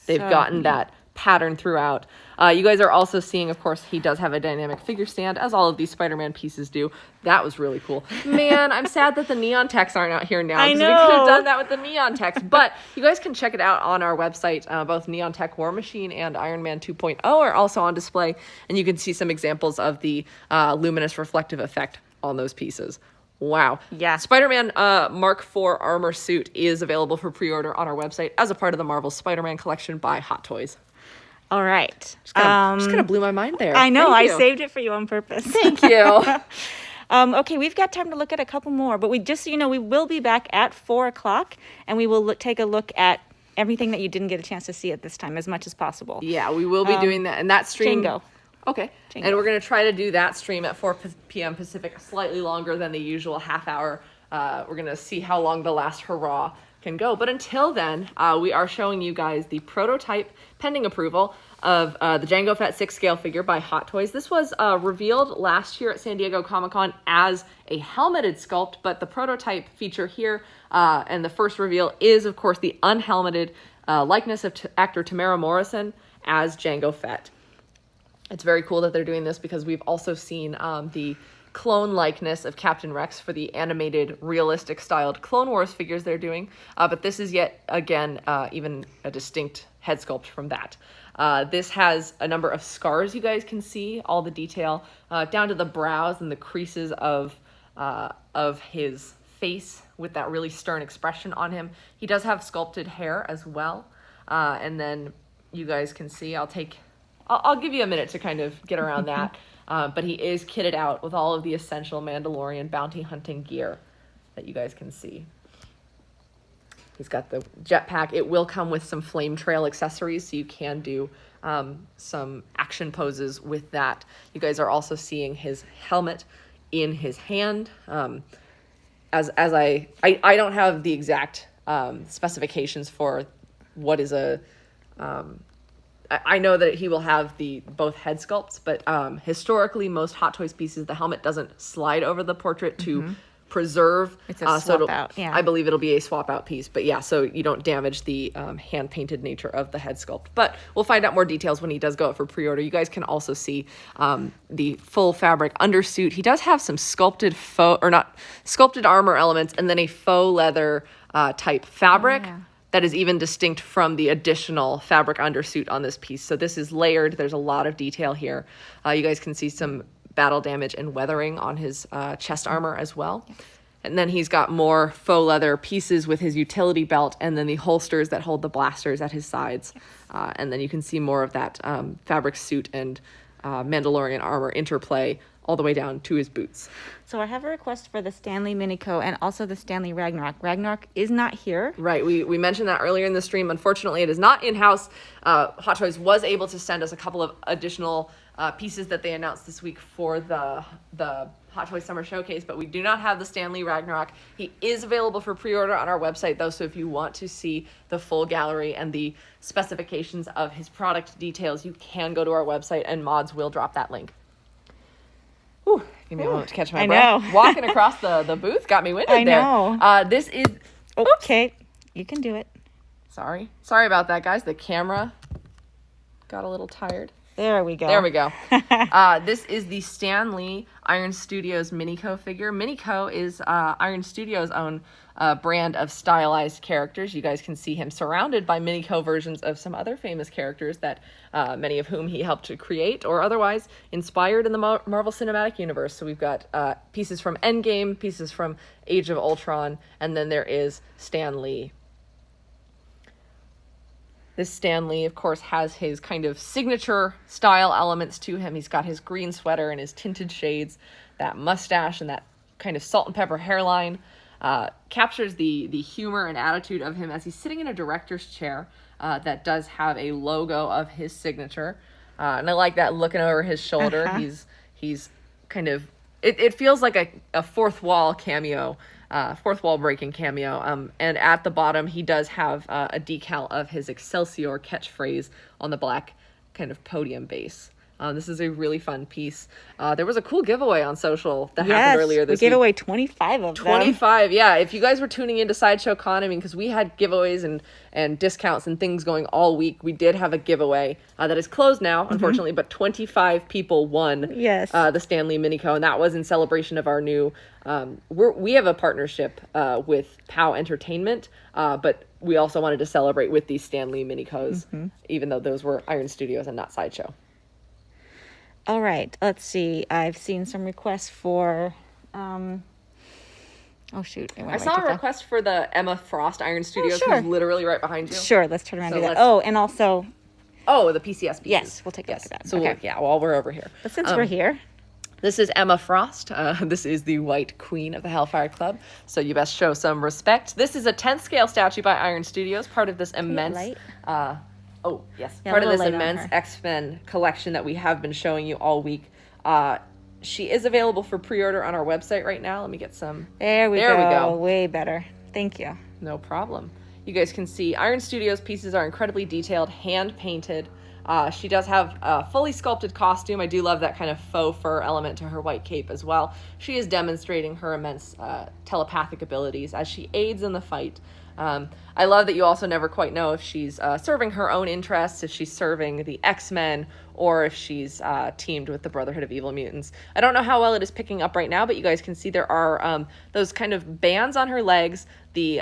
They've gotten that pattern throughout. You guys are also seeing, of course, he does have a dynamic figure stand, as all of these Spider-Man pieces do. That was really cool. Man, I'm sad that the neon techs aren't out here now. I know. We could have done that with the neon techs. But you guys can check it out on our website. Both Neon Tech War Machine and Iron Man 2.0 are also on display. And you can see some examples of the luminous reflective effect on those pieces. Wow. Yeah. Spider-Man Mark IV armor suit is available for pre-order on our website as a part of the Marvel Spider-Man collection by Hot Toys. All right. Just kind of blew my mind there. I know. Thank I you. saved it for you on purpose. Thank you. Okay, we've got time to look at a couple more, but just so you know, we will be back at 4 o'clock, and we will take a look at everything that you didn't get a chance to see at this time as much as possible. Yeah, we will be doing that. And that stream... Django. Okay. Django. And we're going to try to do that stream at 4 p.m. Pacific, slightly longer than the usual half hour. We're going to see how long the last hurrah can go. But until then, we are showing you guys the prototype, pending approval, of the Jango Fett 6-scale figure by Hot Toys. This was revealed last year at San Diego Comic-Con as a helmeted sculpt, but the prototype feature here and the first reveal is, of course, the unhelmeted likeness of actor Tamara Morrison as Jango Fett. It's very cool that they're doing this because we've also seen the clone likeness of Captain Rex for the animated, realistic styled Clone Wars figures they're doing. But this is yet again, even a distinct head sculpt from that. This has a number of scars you guys can see, all the detail, down to the brows and the creases of his face with that really stern expression on him. He does have sculpted hair as well. And then you guys can see, I'll give you a minute to kind of get around that. But he is kitted out with all of the essential Mandalorian bounty hunting gear that you guys can see. He's got the jetpack. It will come with some flame trail accessories, so you can do some action poses with that. You guys are also seeing his helmet in his hand. As I don't have the exact specifications for what is a... I know that he will have both head sculpts, but historically, most Hot Toys pieces, the helmet doesn't slide over the portrait to preserve. It's a swap out, yeah. I believe it'll be a swap out piece, but yeah, so you don't damage the hand painted nature of the head sculpt. But we'll find out more details when he does go out for pre-order. You guys can also see the full fabric undersuit. He does have some sculpted armor elements, and then a faux leather type fabric. Oh, yeah. That is even distinct from the additional fabric undersuit on this piece. So this is layered. There's a lot of detail here. You guys can see some battle damage and weathering on his chest armor as well. Yes. And then he's got more faux leather pieces with his utility belt and then the holsters that hold the blasters at his sides. Yes. And then you can see more of that fabric suit and Mandalorian armor interplay all the way down to his boots. So I have a request for the Stanley Minico and also the Stanley Ragnarok. Ragnarok is not here. Right, we mentioned that earlier in the stream. Unfortunately, it is not in-house. Hot Toys was able to send us a couple of additional pieces that they announced this week for the Hot Toys Summer Showcase, but we do not have the Stanley Ragnarok. He is available for pre-order on our website, though, so if you want to see the full gallery and the specifications of his product details, you can go to our website, and Mods will drop that link. Whew, give me a moment to catch my breath. know. Walking across the booth got me winded there. I know. This is... Okay, you can do it. Sorry about that, guys. The camera got a little tired. There we go. There we go. This is the Stanley Iron Studios Minico figure. Minico is Iron Studios' own brand of stylized characters. You guys can see him surrounded by Minico versions of some other famous characters that many of whom he helped to create or otherwise inspired in the Marvel Cinematic Universe. So we've got pieces from Endgame, pieces from Age of Ultron, and then there is Stan Lee. This Stan Lee, of course, has his kind of signature style elements to him. He's got his green sweater and his tinted shades, that mustache and that kind of salt and pepper hairline. Captures the humor and attitude of him as he's sitting in a director's chair that does have a logo of his signature. And I like that looking over his shoulder. He's kind of, it feels like a fourth wall cameo. Fourth wall breaking cameo. And at the bottom, he does have a decal of his Excelsior catchphrase on the black kind of podium base. This is a really fun piece. There was a cool giveaway on social that happened earlier this week. We gave away 25 of them. 25, yeah. If you guys were tuning into Sideshow Con, I mean, because we had giveaways and discounts and things going all week, we did have a giveaway that is closed now, unfortunately, but 25 people won the Stanley Minico, and that was in celebration of our new... we have a partnership with POW Entertainment, but we also wanted to celebrate with these Stanley Minicos, even though those were Iron Studios and not Sideshow. All right, let's see. I've seen some requests for... oh, shoot. I saw a request for the Emma Frost Iron Studios, who's literally right behind you. Sure, let's turn around and do that. Oh, and also... Oh, the PCS pieces. Yes, we'll take a look at that. So, while we're over here. But since we're here... This is Emma Frost. This is the White Queen of the Hellfire Club, so you best show some respect. This is a 10th scale statue by Iron Studios, part of this immense... part of this immense X-Men collection that we have been showing you all week. She is available for pre-order on our website right now. Let me get some... There we go. Way better. Thank you. No problem. You guys can see Iron Studios pieces are incredibly detailed, hand-painted. She does have a fully sculpted costume. I do love that kind of faux fur element to her white cape as well. She is demonstrating her immense telepathic abilities as she aids in the fight. I love that you also never quite know if she's serving her own interests, if she's serving the X-Men, or if she's teamed with the Brotherhood of Evil Mutants. I don't know how well it is picking up right now, but you guys can see there are those kind of bands on her legs, the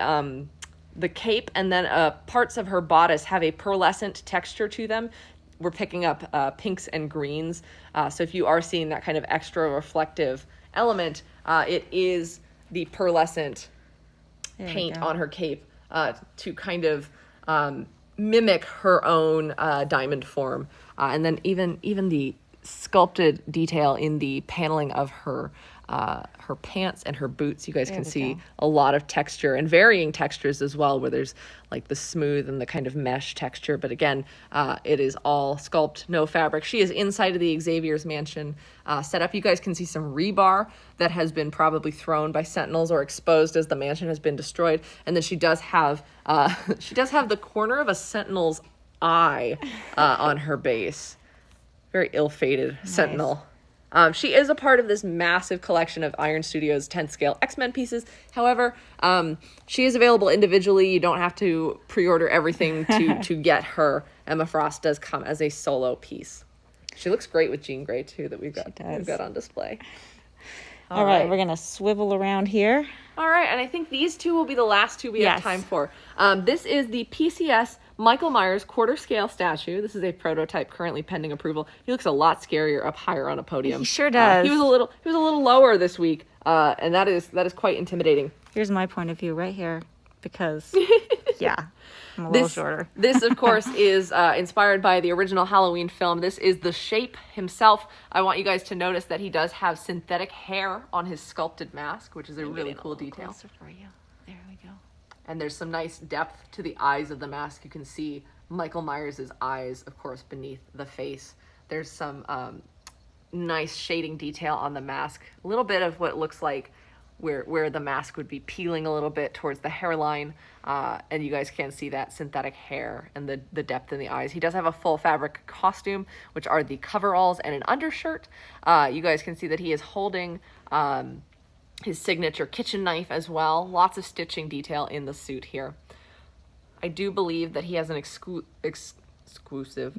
cape, and then parts of her bodice have a pearlescent texture to them. We're picking up pinks and greens. So if you are seeing that kind of extra reflective element, it is the pearlescent paint on her cape to kind of mimic her own diamond form. And then even the sculpted detail in the paneling of her pants and her boots, you guys can see a lot of texture and varying textures as well, where there's like the smooth and the kind of mesh texture. But again, it is all sculpt, no fabric. She is inside of the Xavier's mansion set up. You guys can see some rebar that has been probably thrown by Sentinels or exposed as the mansion has been destroyed. And then she does have the corner of a Sentinel's eye on her base. Very ill-fated Sentinel. She is a part of this massive collection of Iron Studios 10th scale X-Men pieces. However, she is available individually. You don't have to pre-order everything to get her. Emma Frost does come as a solo piece. She looks great with Jean Grey too, that we've got on display. All right, we're gonna swivel around here. All right, and I think these two will be the last two we have time for. This is the PCS Michael Myers quarter scale statue. This is a prototype currently pending approval. He looks a lot scarier up higher on a podium. He sure does. He was a little lower this week, and that is quite intimidating. Here's my point of view right here, because Yeah, I'm a little shorter. This, of course, is inspired by the original Halloween film. This is the Shape himself. I want you guys to notice that he does have synthetic hair on his sculpted mask, which is a really cool detail. Closer for you. There we go. And there's some nice depth to the eyes of the mask. You can see Michael Myers' eyes, of course, beneath the face. There's some nice shading detail on the mask. A little bit of what looks like where the mask would be peeling a little bit towards the hairline. And you guys can see that synthetic hair and the depth in the eyes. He does have a full fabric costume, which are the coveralls and an undershirt. You guys can see that he is holding his signature kitchen knife as well. Lots of stitching detail in the suit here. I do believe that he has an exclusive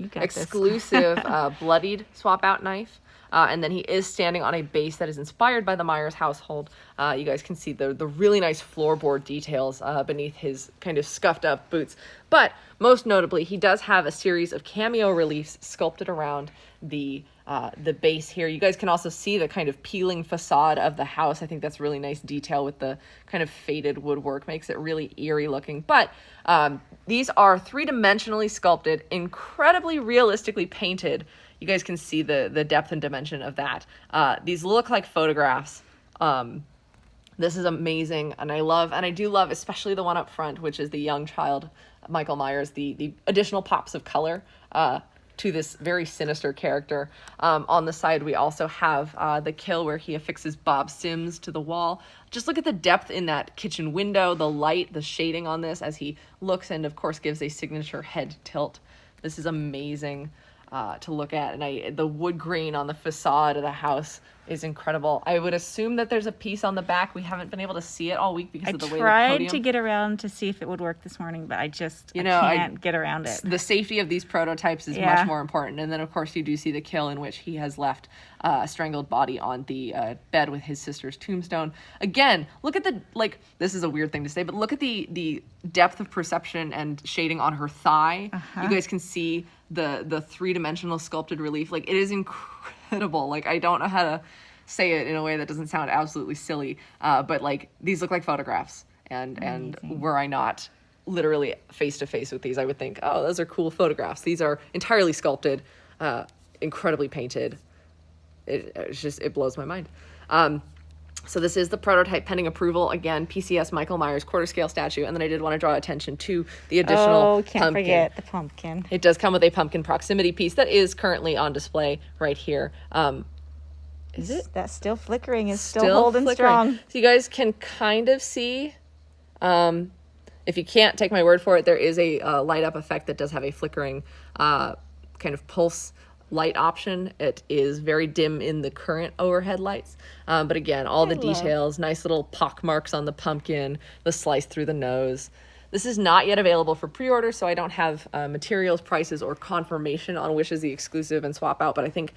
bloodied swap out knife. And then he is standing on a base that is inspired by the Myers household. You guys can see the really nice floorboard details beneath his kind of scuffed up boots. But most notably, he does have a series of cameo reliefs sculpted around the base here. You guys can also see the kind of peeling facade of the house. I think that's really nice detail with the kind of faded woodwork. Makes it really eerie looking. But these are three-dimensionally sculpted, incredibly realistically painted. You guys can see the depth and dimension of that. These look like photographs. This is amazing, and I do love especially the one up front, which is the young child, Michael Myers, the additional pops of color to this very sinister character. On the side, we also have the kill where he affixes Bob Sims to the wall. Just look at the depth in that kitchen window, the light, the shading on this as he looks and, of course, gives a signature head tilt. This is amazing to look at, and the wood grain on the facade of the house is incredible. I would assume that there's a piece on the back. We haven't been able to see it all week because of the way the podium. I tried to get around to see if it would work this morning, but I can't get around it. The safety of these prototypes is much more important. And then, of course, you do see the kill in which he has left a strangled body on the bed with his sister's tombstone. Again, look at this is a weird thing to say, but look at the depth of perception and shading on her thigh. You guys can see the three-dimensional sculpted relief. It is incredible. I don't know how to say it in a way that doesn't sound absolutely silly, but these look like photographs, and were I not literally face to face with these, I would think, oh, those are cool photographs. These are entirely sculpted, incredibly painted. It blows my mind. So this is the prototype pending approval. Again, PCS Michael Myers quarter scale statue. And then I did want to draw attention to the additional can't forget the pumpkin. It does come with a pumpkin proximity piece that is currently on display right here. Is it? That's still flickering. It's still holding strong. So you guys can kind of see, if you can't take my word for it, there is a light up effect that does have a flickering kind of pulse light option. It is very dim in the current overhead lights, but again, all the details, nice little pock marks on the pumpkin, the slice through the nose. This is not yet available for pre-order, so I don't have materials, prices, or confirmation on which is the exclusive and swap out, but I think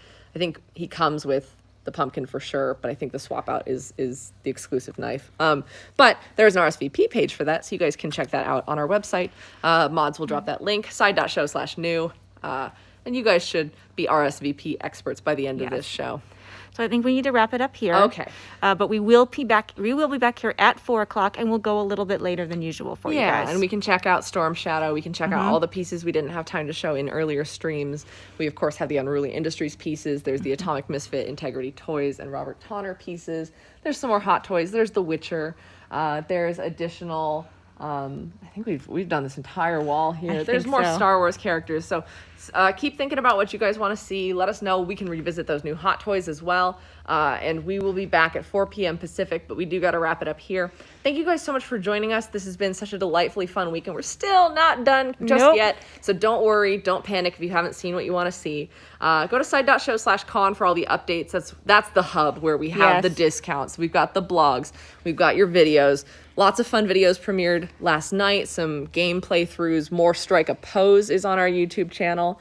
he comes with the pumpkin for sure, but I think the swap out is the exclusive knife. But there's an RSVP page for that, so you guys can check that out on our website. Mods will drop that link, side.show/new. And you guys should be RSVP experts by the end of this show. So I think we need to wrap it up here. Okay. But we will be back here at 4:00, and we'll go a little bit later than usual for you guys. Yeah, and we can check out Storm Shadow. We can check out all the pieces we didn't have time to show in earlier streams. We, of course, have the Unruly Industries pieces. There's the Atomic Misfit, Integrity Toys, and Robert Tonner pieces. There's some more Hot Toys. There's The Witcher. There's additional... I think we've done this entire wall here. There's more Star Wars characters. So keep thinking about what you guys want to see. Let us know. We can revisit those new Hot Toys as well. And we will be back at 4 p.m. Pacific, but we do got to wrap it up here. Thank you guys so much for joining us. This has been such a delightfully fun week, and we're still not done just yet. So don't worry. Don't panic if you haven't seen what you want to see. Go to side.show/con for all the updates. That's the hub where we have the discounts. We've got the blogs. We've got your videos. Lots of fun videos premiered last night. Some game playthroughs. More Strike a Pose is on our YouTube channel.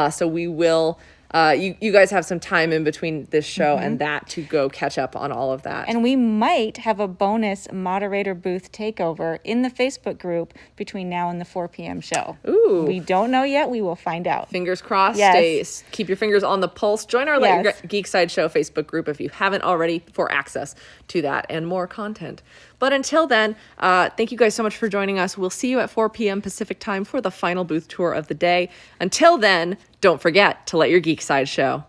So we will... you guys have some time in between this show and that to go catch up on all of that. And we might have a bonus moderator booth takeover in the Facebook group between now and the 4 p.m. show. Ooh. We don't know yet. We will find out. Fingers crossed. Yes. Keep your fingers on the pulse. Join our Geek Side Show Facebook group if you haven't already for access to that and more content. But until then, thank you guys so much for joining us. We'll see you at 4 p.m. Pacific time for the final booth tour of the day. Until then, don't forget to let your geek side show.